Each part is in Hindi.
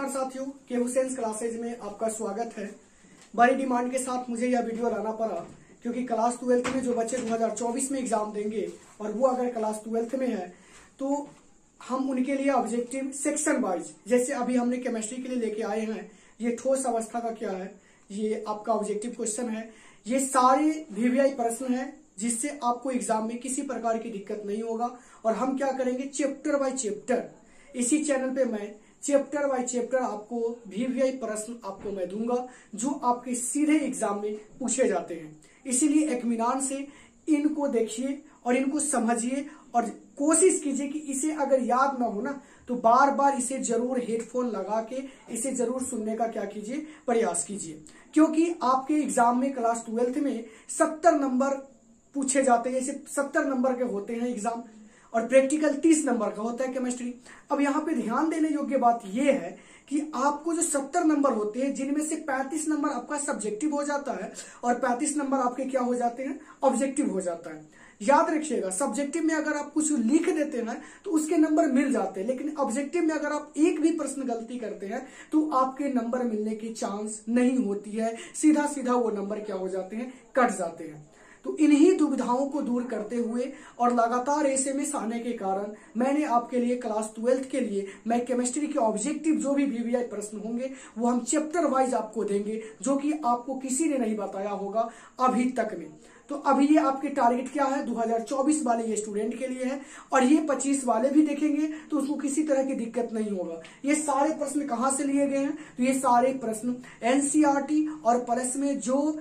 नमस्कार साथियों, केहू सेंस क्लासेज में आपका स्वागत है। बड़ी डिमांड के साथ मुझे यह वीडियो लाना पड़ा क्योंकि क्लास 12th में जो बच्चे 2024 में एग्जाम देंगे और वो अगर क्लास 12th में है तो हम उनके लिए ऑब्जेक्टिव सेक्शन वाइज, जैसे अभी हमने केमिस्ट्री के लिए लेके आए हैं, ये ठोस अवस्था का क्या है, ये आपका ऑब्जेक्टिव क्वेश्चन है। ये सारे वीवीआई प्रश्न है जिससे आपको एग्जाम में किसी प्रकार की दिक्कत नहीं होगा। और हम क्या करेंगे, चैप्टर बाय चैप्टर इसी चैनल पे मैं चैप्टर बाय चैप्टर आपको वीवीआई प्रश्न आपको मैं दूंगा जो आपके सीधे एग्जाम में पूछे जाते हैं। इसीलिए इत्मीनान से इनको देखिए और इनको समझिए और कोशिश कीजिए कि इसे अगर याद ना हो ना तो बार बार इसे जरूर हेडफोन लगा के इसे जरूर सुनने का क्या कीजिए, प्रयास कीजिए। क्योंकि आपके एग्जाम में क्लास 12th में 70 नंबर पूछे जाते हैं, जैसे 70 नंबर के होते हैं एग्जाम और प्रैक्टिकल 30 नंबर का होता है केमिस्ट्री। अब यहाँ पे ध्यान देने योग्य बात यह है कि आपको जो 70 नंबर होते हैं जिनमें से 35 नंबर आपका सब्जेक्टिव हो जाता है और 35 नंबर आपके क्या हो जाते हैं, ऑब्जेक्टिव हो जाता है। याद रखिएगा, सब्जेक्टिव में अगर आप कुछ लिख देते हैं तो उसके नंबर मिल जाते हैं, लेकिन ऑब्जेक्टिव में अगर आप एक भी प्रश्न गलती करते हैं तो आपके नंबर मिलने की चांस नहीं होती है, सीधा सीधा वो नंबर क्या हो जाते हैं, कट जाते हैं। तो इन्हीं दुविधाओं को दूर करते हुए और लगातार एसएमएस आने के कारण मैंने आपके लिए क्लास 12th के लिए मैं केमिस्ट्री के ऑब्जेक्टिव जो भी वीवीआई प्रश्न होंगे वो हम चैप्टर वाइज आपको देंगे, जो कि आपको किसी ने नहीं बताया होगा अभी तक में। तो अभी ये आपके टारगेट क्या है, 2024 वाले ये स्टूडेंट के लिए है और ये 25 वाले भी देखेंगे तो उसको किसी तरह की दिक्कत नहीं होगा। ये सारे प्रश्न कहां से लिए गए हैं, तो ये सारे प्रश्न एनसीईआरटी और प्लस में जो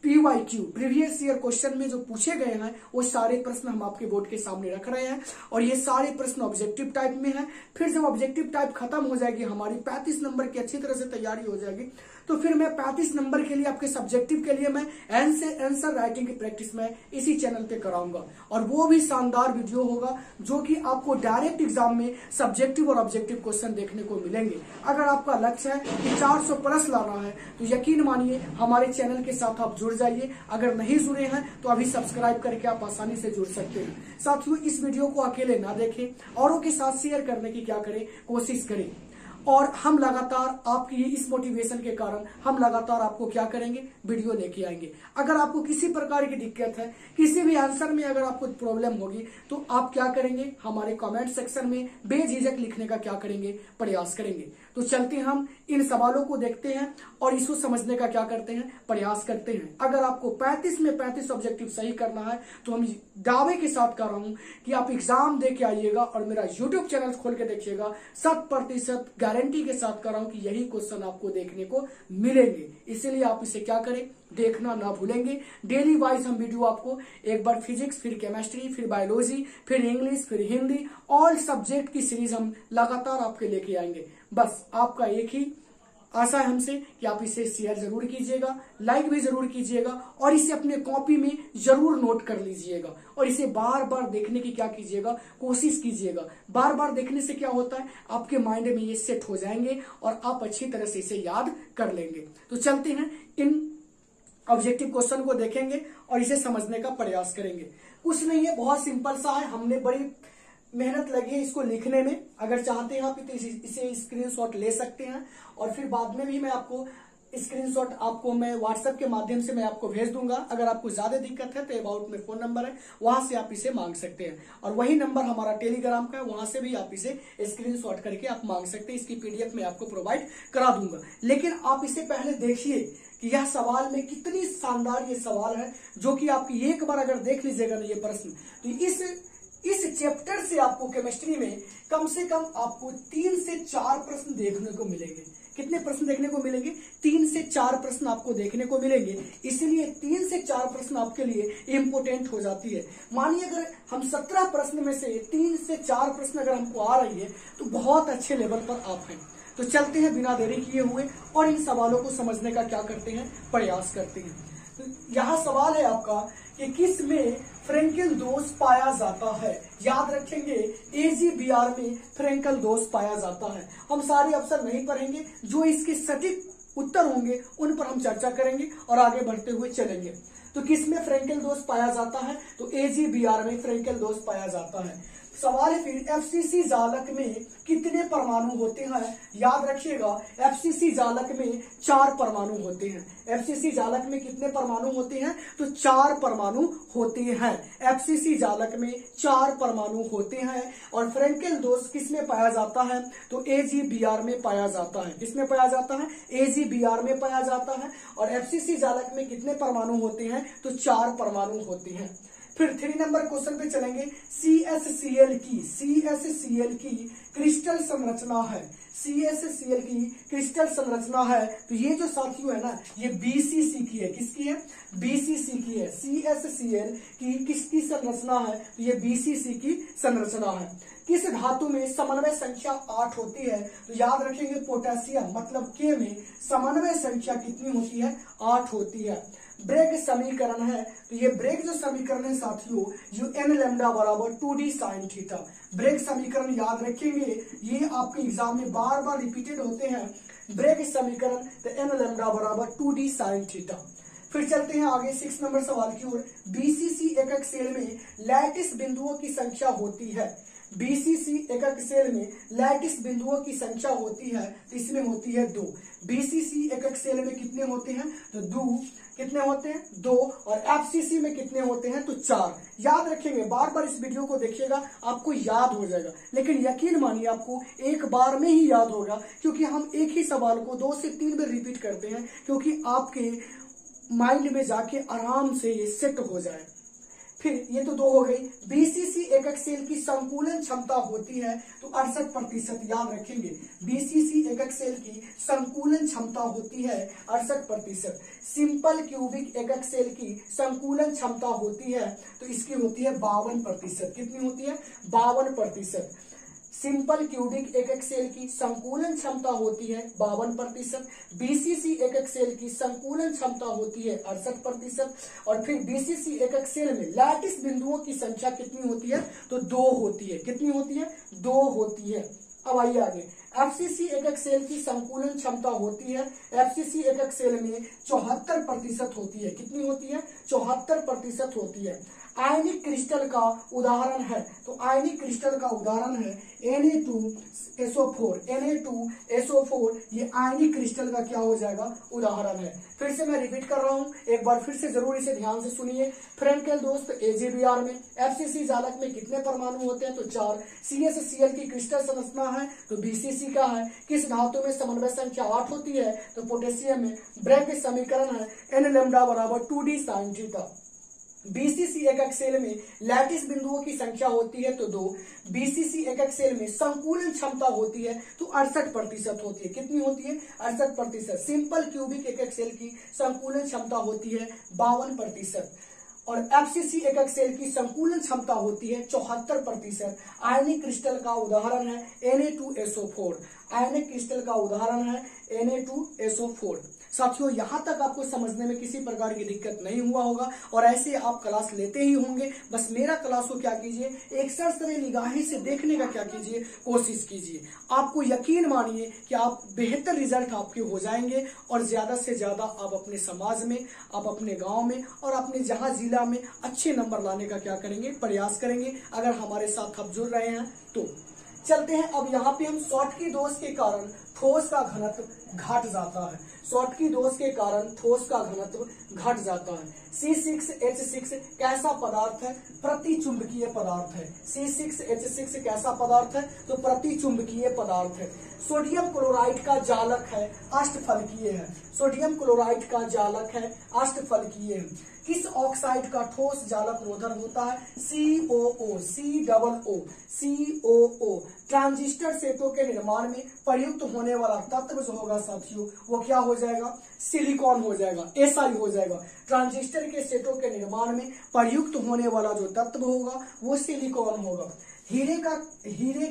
पीवाईक्यू प्रीवियस ईयर क्वेश्चन में जो पूछे गए हैं वो सारे प्रश्न हम आपके बोर्ड के सामने रख रहे हैं और ये सारे प्रश्न ऑब्जेक्टिव टाइप में हैं। फिर जब ऑब्जेक्टिव टाइप खत्म हो जाएगी, हमारी 35 नंबर की अच्छी तरह से तैयारी हो जाएगी, तो फिर मैं 35 नंबर के लिए आपके सब्जेक्टिव के लिए मैं आंसर राइटिंग की प्रैक्टिस में इसी चैनल पे कराऊंगा और वो भी शानदार वीडियो होगा जो कि आपको डायरेक्ट एग्जाम में सब्जेक्टिव और ऑब्जेक्टिव क्वेश्चन देखने को मिलेंगे। अगर आपका लक्ष्य है कि 400 प्लस लाना है तो यकीन मानिए हमारे चैनल के साथ आप जुड़ जाइए। अगर नहीं जुड़े हैं तो अभी सब्सक्राइब करके आप आसानी से जुड़ सकते हैं। साथियों, इस वीडियो को अकेले ना देखें, औरों के साथ शेयर करने की क्या करें, कोशिश करें। और हम लगातार आपकी इस मोटिवेशन के कारण हम लगातार आपको क्या करेंगे, वीडियो लेके आएंगे। अगर आपको किसी प्रकार की दिक्कत है, किसी भी आंसर में अगर आपको प्रॉब्लम होगी तो आप क्या करेंगे, हमारे कमेंट सेक्शन में बेझिझक लिखने का क्या करेंगे, प्रयास करेंगे। तो चलते हम इन सवालों को देखते हैं और इसको समझने का क्या करते हैं, प्रयास करते हैं। अगर आपको 35 में 35 ऑब्जेक्टिव सही करना है तो हम दावे के साथ कर रहा हूं कि आप एग्जाम दे के आइएगा और मेरा यूट्यूब चैनल खोल के देखिएगा। 100% गारंटी के साथ कर रहा हूं कि यही क्वेश्चन आपको देखने को मिलेंगे। इसीलिए आप इसे क्या करें, देखना ना भूलेंगे। डेली वाइज हम वीडियो आपको एक बार फिजिक्स, फिर केमिस्ट्री, फिर बायोलॉजी, फिर इंग्लिश, फिर हिंदी, ऑल सब्जेक्ट की सीरीज हम लगातार आपके लेके आएंगे। बस आपका एक ही आशा है हमसे कि आप इसे शेयर जरूर कीजिएगा, लाइक भी जरूर कीजिएगा और इसे अपने कॉपी में जरूर नोट कर लीजिएगा और इसे बार बार देखने की क्या कीजिएगा, कोशिश कीजिएगा। बार बार देखने से क्या होता है, आपके माइंड में ये सेट हो जाएंगे और आप अच्छी तरह से इसे याद कर लेंगे। तो चलते हैं, इन ऑब्जेक्टिव क्वेश्चन को देखेंगे और इसे समझने का प्रयास करेंगे। कुछ नहीं है, बहुत सिंपल सा है। हमने बड़ी मेहनत लगी है इसको लिखने में। अगर चाहते हैं आप तो इसे स्क्रीनशॉट ले सकते हैं और फिर बाद में भी मैं आपको स्क्रीनशॉट आपको मैं व्हाट्सएप के माध्यम से मैं आपको भेज दूंगा। अगर आपको ज्यादा दिक्कत है तो अबाउट में फोन नंबर है, वहां से आप इसे मांग सकते हैं और वही नंबर हमारा टेलीग्राम का है, वहां से भी आप इसे स्क्रीनशॉट करके आप मांग सकते हैं। इसकी पीडीएफ में आपको प्रोवाइड करा दूंगा। लेकिन आप इसे पहले देखिए कि यह सवाल में कितनी शानदार ये सवाल है, जो कि आपकी एक बार अगर देख लीजिएगा ना ये प्रश्न, तो इस चैप्टर से आपको केमिस्ट्री में कम से कम आपको 3 से 4 प्रश्न देखने को मिलेंगे। कितने प्रश्न देखने को मिलेंगे, 3 से 4 प्रश्न आपको देखने को मिलेंगे। इसलिए 3 से 4 प्रश्न आपके लिए इंपोर्टेंट हो जाती है। मानिए अगर हम 17 प्रश्न में से 3 से 4 प्रश्न अगर हमको आ रही है तो बहुत अच्छे लेवल पर आप हैं। तो चलते हैं बिना देरी किए हुए और इन सवालों को समझने का क्या करते हैं, प्रयास करते हैं। तो यहाँ सवाल है आपका कि किस में फ्रेंकेल दोष पाया जाता है। याद रखेंगे, एजीबीआर में फ्रेंकेल दोष पाया जाता है। हम सारे अवसर नहीं पढ़ेंगे, जो इसके सटीक उत्तर होंगे उन पर हम चर्चा करेंगे और आगे बढ़ते हुए चलेंगे। तो किस में फ्रेंकेल दोष पाया जाता है, तो एजीबीआर में फ्रेंकेल दोष पाया जाता है। सवाल है फिर एफसीसी जालक में कितने परमाणु होते हैं। याद रखिएगा एफसीसी जालक में 4 परमाणु होते हैं। एफसीसी जालक में कितने परमाणु होते हैं, तो 4 परमाणु होते हैं। एफसीसी जालक में 4 परमाणु होते हैं। और फ्रेंकेल दोष किसमें पाया जाता है, तो AgBr में पाया जाता है। किसमें पाया जाता है, AgBr में पाया जाता है। और एफसीसी जालक में कितने परमाणु होते हैं, तो 4 परमाणु होते हैं। फिर 3 नंबर क्वेश्चन पे चलेंगे। CSCl की क्रिस्टल संरचना है। CSCl की क्रिस्टल संरचना है, तो ये जो साथियों है ना, ये BCC की है। किसकी है, BCC की है। CSCl की किसकी संरचना है, तो ये BCC की संरचना है। किस धातु में समन्वय संख्या 8 होती है, तो याद रखेंगे पोटेशियम मतलब K में समन्वय संख्या कितनी होती है, 8 होती है। ब्रेग समीकरण है, तो ये ब्रेग जो समीकरण है साथियों, UN लैम्डा बराबर 2D साइन थीटा। ब्रेग समीकरण याद रखेंगे, ये आपके एग्जाम में बार बार रिपीटेड होते हैं। ब्रेग समीकरण तो N लैम्डा बराबर 2D साइन थीटा। फिर चलते हैं आगे 6 नंबर सवाल की ओर। BCC एकक सेल में लैटिस बिंदुओं की संख्या होती है। BCC एकक सेल में लैटिस बिंदुओं की संख्या होती है, तो इसमें होती है 2। BCC एकक सेल में कितने होते हैं, तो 2 कितने होते हैं, 2। और FCC में कितने होते हैं, तो 4। याद रखेंगे, बार बार इस वीडियो को देखिएगा, आपको याद हो जाएगा। लेकिन यकीन मानिए आपको एक बार में ही याद होगा, क्योंकि हम एक ही सवाल को 2 से 3 बार रिपीट करते हैं, क्योंकि आपके माइंड में जाके आराम से ये सेट हो जाए। फिर ये तो 2 हो गई। BCC एकक सेल की संकुलन क्षमता होती है, तो 68%। याद रखेंगे BCC एकक सेल की संकुलन क्षमता होती है 68%। सिंपल क्यूबिक एकक सेल की संकुलन क्षमता होती है, तो इसकी होती है 52%। कितनी होती है, 52%। सिंपल क्यूबिक एकक सेल की संकुलन क्षमता होती है 52%। BCC एकक सेल की संकुलन क्षमता होती है 68%। और फिर BCC एकक सेल में लैटिस बिंदुओं की संख्या कितनी होती है, तो 2 होती है। कितनी होती है, 2 होती है। अब आइए आगे। FCC एकक सेल की संकुलन क्षमता होती है, FCC एकक सेल में 74% होती है। कितनी होती है, 74% होती है। आयनिक क्रिस्टल का उदाहरण है, तो आयनिक क्रिस्टल का उदाहरण है Na2SO4। Na2SO4 ये आयनिक क्रिस्टल का क्या हो जाएगा, उदाहरण है। फिर से मैं रिपीट कर रहा हूं, एक बार फिर से जरूर इसे ध्यान से सुनिए। फ्रेंकेल दोस्त AgBr में FCC जालक में कितने परमाणु होते हैं, तो 4। CSCl की क्रिस्टल संरचना है, तो BCC का है। किस धातु में समन्वय संख्या 8 होती है, तो पोटेशियम में। ब्रेग समीकरण है N लैम्डा बराबर 2D साइन थीटा। BCC एकक सेल में लैटिस बिंदुओं की संख्या होती है, तो 2। BCC एकक सेल में संकुलन क्षमता होती है, तो 68% होती है। कितनी होती है, 68%। सिंपल क्यूबिक एकक सेल की संकुलन क्षमता होती है 52%। और FCC एकक सेल की संकुलन क्षमता होती है 74%। आयनिक क्रिस्टल का उदाहरण है Na2SO4। आयनिक क्रिस्टल का उदाहरण है Na2SO4। साथियों यहाँ तक आपको समझने में किसी प्रकार की दिक्कत नहीं हुआ होगा, और ऐसे आप क्लास लेते ही होंगे। बस मेरा क्लास को क्या कीजिए, एक सरसरी निगाहें से देखने का क्या कीजिए, कोशिश कीजिए। आपको यकीन मानिए कि आप बेहतर रिजल्ट आपके हो जाएंगे, और ज्यादा से ज्यादा आप अपने समाज में, आप अपने गांव में, और अपने जहां जिला में अच्छे नंबर लाने का क्या करेंगे, प्रयास करेंगे, अगर हमारे साथ आप जुड़ रहे हैं तो। चलते हैं अब यहाँ पे हम शॉर्टकी दोष के कारण ठोस का घनत्व घट जाता है। शॉर्टकी दोष के कारण ठोस का घनत्व घट जाता है। C6H6 कैसा पदार्थ है, प्रतिचुंबकीय पदार्थ है। C6H6 कैसा पदार्थ है, तो प्रतिचुंबकीय पदार्थ है। सोडियम क्लोराइड का जालक है, अष्टफलकीय है। सोडियम क्लोराइड का जालक है, अष्टफलकीय है। किस ऑक्साइड का ठोस जालक रोधन होता है, COO। ट्रांजिस्टर सेटों के निर्माण में प्रयुक्त होने वाला तत्व जो होगा साथियों, वो क्या हो जाएगा, सिलिकॉन हो जाएगा, SI हो जाएगा। ट्रांजिस्टर के सेटों के निर्माण में प्रयुक्त होने वाला जो तत्व होगा वो सिलिकॉन होगा। हीरे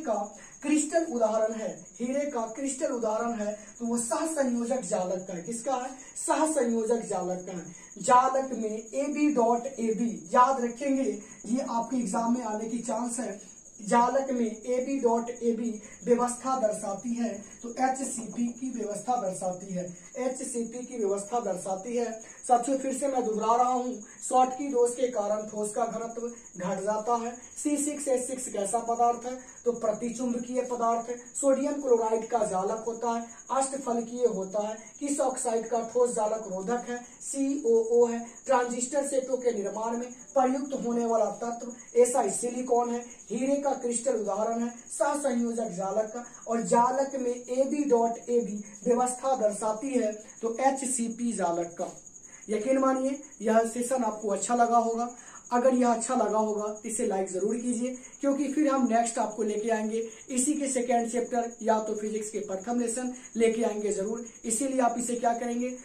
का क्रिस्टल उदाहरण है, हीरे का क्रिस्टल उदाहरण है, तो वो सहसंयोजक जालक का है। किसका है, सहसंयोजक जालक का है। जालक में AB.AB याद रखेंगे, ये आपके एग्जाम में आने की चांस है। जालक में AB.AB व्यवस्था दर्शाती है, तो HCP की व्यवस्था दर्शाती है, HCP की व्यवस्था दर्शाती है। साथियों फिर से मैं दोहरा रहा हूं, शॉटकी डोज के कारण ठोस का घनत्व घट जाता है। C6H6 कैसा पदार्थ है, तो प्रतिचुंबकीय पदार्थ है। सोडियम क्लोराइड का जालक होता है, अष्टफलकीय होता है। किस ऑक्साइड का ठोस जालक रोधक है, COO है। ट्रांजिस्टर सेटों के निर्माण में प्रयुक्त होने वाला तत्व ऐसा सिलिकॉन है। हीरे का क्रिस्टल उदाहरण है सहसंयोजक जालक का। और जालक में AB.AB व्यवस्था दर्शाती है, तो HCP जालक का। यकीन मानिए यह सेशन आपको अच्छा लगा होगा। अगर यह अच्छा लगा होगा तो इसे लाइक जरूर कीजिए, क्योंकि फिर हम नेक्स्ट आपको लेके आएंगे इसी के सेकेंड चैप्टर या तो फिजिक्स के प्रथम लेसन लेके आएंगे जरूर। इसीलिए आप इसे क्या करेंगे,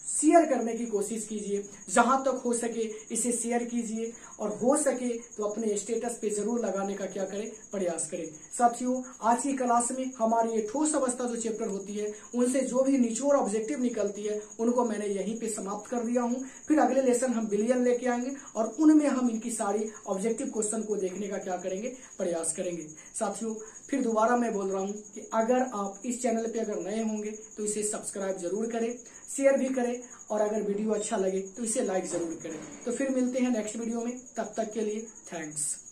शेयर करने की कोशिश कीजिए, जहां तक हो सके इसे शेयर कीजिए, और हो सके तो अपने स्टेटस पे जरूर लगाने का क्या करें, प्रयास करें। साथियों आज की क्लास में हमारी ये ठोस अवस्था जो चैप्टर होती है उनसे जो भी निचोड़ ऑब्जेक्टिव निकलती है उनको मैंने यहीं पे समाप्त कर दिया हूं। फिर अगले लेसन हम बिलियन लेके आएंगे और उनमें हम इनकी सारी ऑब्जेक्टिव क्वेश्चन को देखने का क्या करेंगे, प्रयास करेंगे। साथियों फिर दोबारा मैं बोल रहा हूं कि अगर आप इस चैनल पे अगर नए होंगे तो इसे सब्सक्राइब जरूर करें, शेयर भी करें, और अगर वीडियो अच्छा लगे तो इसे लाइक जरूर करें। तो फिर मिलते हैं नेक्स्ट वीडियो में, तब तक के लिए थैंक्स।